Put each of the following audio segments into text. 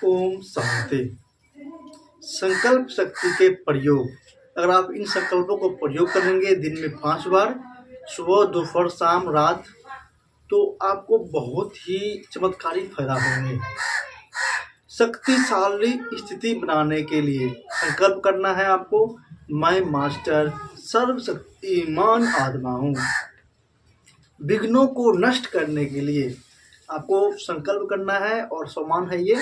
ओम शांति। संकल्प शक्ति के प्रयोग। अगर आप इन संकल्पों को प्रयोग करेंगे दिन में 5 बार, सुबह, दोपहर, शाम, रात, तो आपको बहुत ही चमत्कारी फायदा होंगे। शक्तिशाली स्थिति बनाने के लिए संकल्प करना है आपको, मैं मास्टर सर्वशक्तिमान आत्मा हूँ। विघ्नों को नष्ट करने के लिए आपको संकल्प करना है और सम्मान है ये,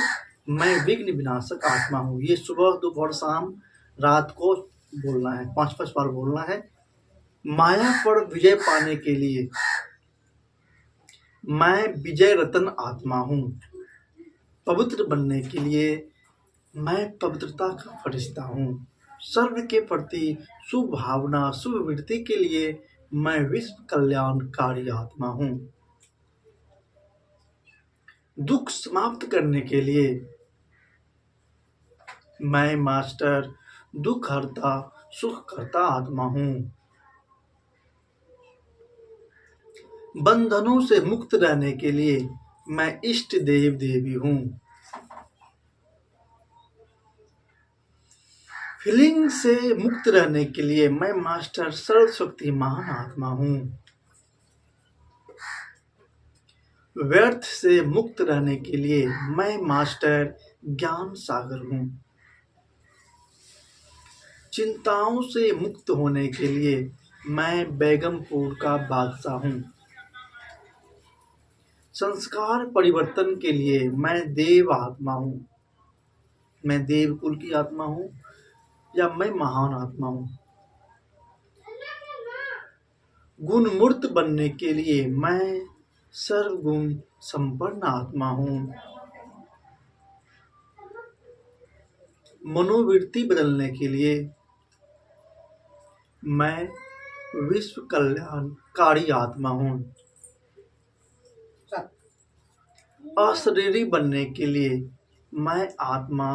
मैं विघ्न विनाशक आत्मा हूँ। ये सुबह, दोपहर, शाम, रात को बोलना है, 5-5 बार बोलना है। माया पर विजय पाने के लिए मैं विजय रतन आत्मा हूँ। पवित्र बनने के लिए मैं पवित्रता का फरिश्ता हूँ। सर्व के प्रति शुभ भावना, शुभ वृत्ति के लिए मैं विश्व कल्याणकारी आत्मा हूँ। दुख समाप्त करने के लिए मैं मास्टर दुख हरता सुख करता आत्मा हूँ। बंधनों से मुक्त रहने के लिए मैं इष्ट देव देवी हूँ। फीलिंग से मुक्त रहने के लिए मैं मास्टर सर्वशक्तिमान आत्मा हूँ। व्यर्थ से मुक्त रहने के लिए मैं मास्टर ज्ञान सागर हूँ। चिंताओं से मुक्त होने के लिए मैं बेगमपुर का बादशाह हूँ। संस्कार परिवर्तन के लिए मैं देव आत्मा हूँ। मैं देव कुल की आत्मा हूँ या मैं महान आत्मा हूँ। गुण मूर्त बनने के लिए मैं सर्वगुण संपन्न आत्मा हूँ। मनोवृत्ति बदलने के लिए मैं विश्व कल्याणकारी आत्मा हूँ। अशरीरी बनने के लिए मैं आत्मा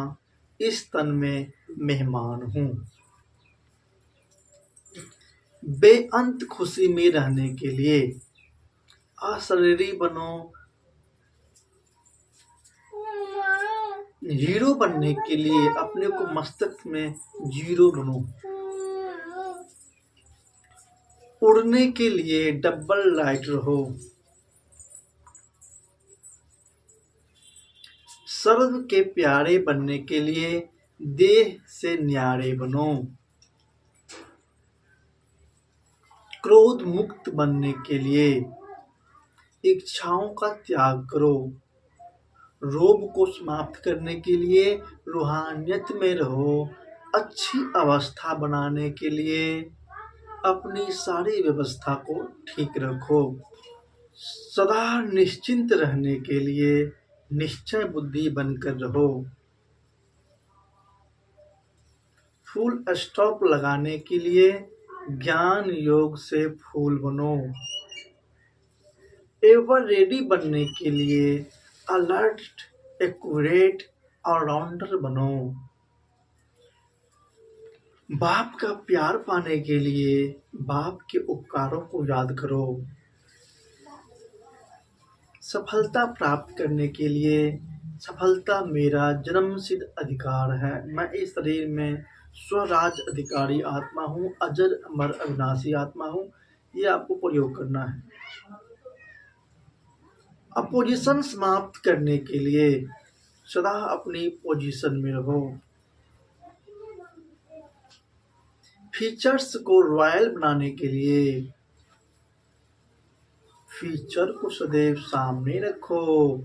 इस तन में मेहमान हूँ। बेअंत खुशी में रहने के लिए अशरीरी बनो। हीरो बनने के लिए अपने को मस्तक में जीरो बनो। उड़ने के लिए डबल लाइट रहो। सर्व के प्यारे बनने के लिए देह से न्यारे बनो। क्रोध मुक्त बनने के लिए इच्छाओं का त्याग करो। रोग को समाप्त करने के लिए रूहानियत में रहो। अच्छी अवस्था बनाने के लिए अपनी सारी व्यवस्था को ठीक रखो। सदा निश्चिंत रहने के लिए निश्चय बुद्धि बनकर रहो। फुल स्टॉप लगाने के लिए ज्ञान योग से फूल बनो। एवर रेडी बनने के लिए अलर्ट, एक्यूरेट, ऑलराउंडर बनो। बाप का प्यार पाने के लिए बाप के उपकारों को याद करो। सफलता प्राप्त करने के लिए सफलता मेरा जन्मसिद्ध अधिकार है। मैं इस शरीर में स्वराज अधिकारी आत्मा हूँ, अजर अमर अविनाशी आत्मा हूँ। ये आपको प्रयोग करना है। अपोजिशन समाप्त करने के लिए सदा अपनी पोजीशन में रहो। फीचर्स को रॉयल बनाने के लिए फीचर को सदैव सामने रखो।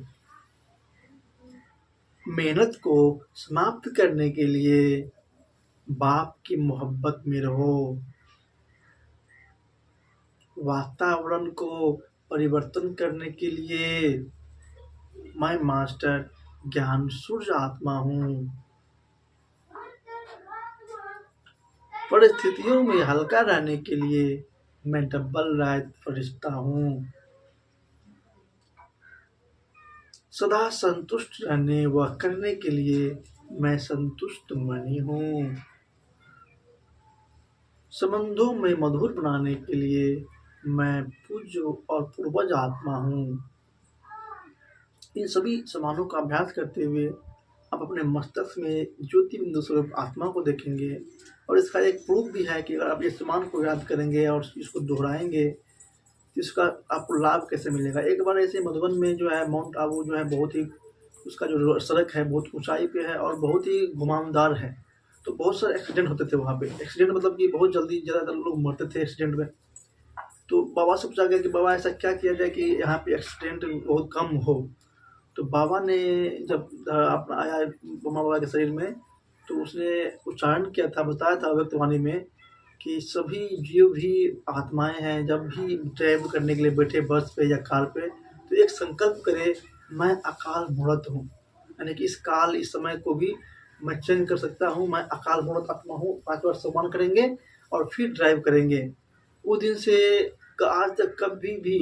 मेहनत को समाप्त करने के लिए बाप की मोहब्बत में रहो। वातावरण को परिवर्तन करने के लिए मैं मास्टर ज्ञान सूर्य आत्मा हूँ। परिस्थितियों में हल्का रहने के लिए मैं डबल लाइट फरिश्ता हूँ। सदा संतुष्ट रहने व करने के लिए मैं संतुष्ट मणि हूँ। संबंधों में मधुर बनाने के लिए मैं पूज्य और पूर्वज आत्मा हूँ। इन सभी समानों का अभ्यास करते हुए आप अपने मस्तिष्क में ज्योति बिंदु स्वरूप आत्मा को देखेंगे। और इसका एक प्रूफ भी है कि अगर आप इस मान को याद करेंगे और इसको दोहराएंगे तो इसका आपको लाभ कैसे मिलेगा। एक बार ऐसे मधुबन में जो है माउंट आबू जो है बहुत ही, उसका जो सड़क है बहुत ऊंचाई पे है और बहुत ही घुमावदार है, तो बहुत सारे एक्सीडेंट होते थे वहाँ पे। एक्सीडेंट मतलब कि बहुत जल्दी ज़्यादातर लोग मरते थे एक्सीडेंट में। तो बाबा से पूछा गया कि बाबा ऐसा क्या किया जाए कि यहाँ पे एक्सीडेंट बहुत कम हो। तो बाबा ने जब अपना आया ब्रह्मा बाबा के शरीर में, तो उसने उच्चारण किया था, बताया था व्यक्तवाणी में कि सभी जो भी आत्माएं हैं जब भी ड्राइव करने के लिए बैठे बस पे या कार पे, तो एक संकल्प करे, मैं अकाल मूर्त हूँ, यानी कि इस काल इस समय को भी मैं चेंज कर सकता हूँ, मैं अकाल मूर्त आत्मा हूँ। 5 बार सम्मान करेंगे और फिर ड्राइव करेंगे। उस दिन से आज तक कभी भी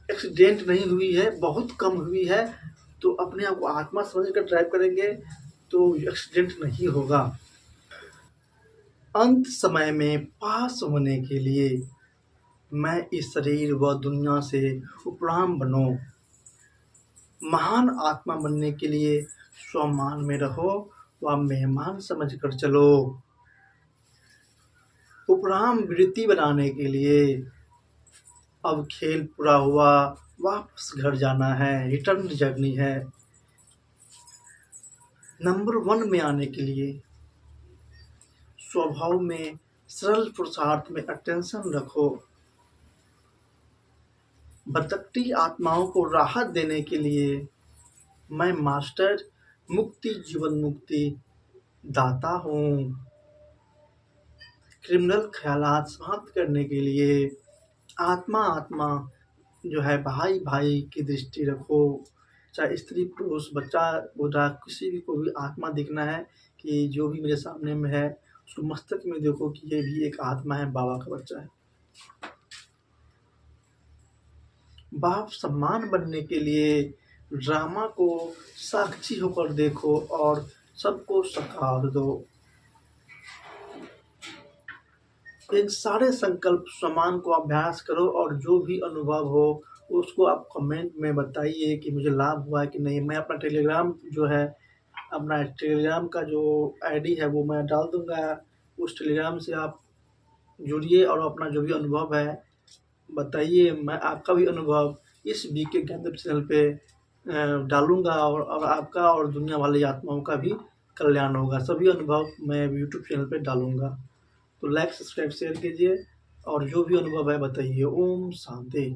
एक्सीडेंट नहीं हुई है, बहुत कम हुई है। तो अपने आप को आत्मा समझ कर ड्राइव करेंगे तो एक्सीडेंट नहीं होगा। अंत समय में पास होने के लिए मैं इस शरीर व दुनिया से उपराम बनो। महान आत्मा बनने के लिए स्वमान में रहो व मेहमान समझ कर चलो। उपराम वृत्ति बनाने के लिए अब खेल पूरा हुआ, वापस घर जाना है, रिटर्न जर्नी है। नंबर 1 में आने के लिए स्वभाव में सरल पुरुषार्थ में अटेंशन रखो। भटकती आत्माओं को राहत देने के लिए मैं मास्टर मुक्ति जीवन मुक्ति दाता हूँ। क्रिमिनल ख्यालात समाप्त करने के लिए आत्मा आत्मा जो है भाई भाई की दृष्टि रखो। चाहे स्त्री पुरुष बच्चा बूढ़ा किसी भी को भी आत्मा दिखना है कि जो भी मेरे सामने में है उसको मस्तक में देखो कि ये भी एक आत्मा है, बाबा का बच्चा है। बाप सम्मान बनने के लिए ड्रामा को साक्षी होकर देखो और सबको सकार दो। इन सारे संकल्प सम्मान को अभ्यास करो और जो भी अनुभव हो उसको आप कमेंट में बताइए कि मुझे लाभ हुआ है कि नहीं। मैं अपना टेलीग्राम जो है, अपना टेलीग्राम का जो आईडी है वो मैं डाल दूंगा, उस टेलीग्राम से आप जुड़िए और अपना जो भी अनुभव है बताइए। मैं आपका भी अनुभव इस बीके ज्ञानदीप चैनल पे डालूंगा और आपका और दुनिया वाली आत्माओं का भी कल्याण होगा। सभी अनुभव मैं यूट्यूब चैनल पे डालूंगा। तो लाइक सब्सक्राइब शेयर कीजिए और जो भी अनुभव है बताइए। ओम शांति।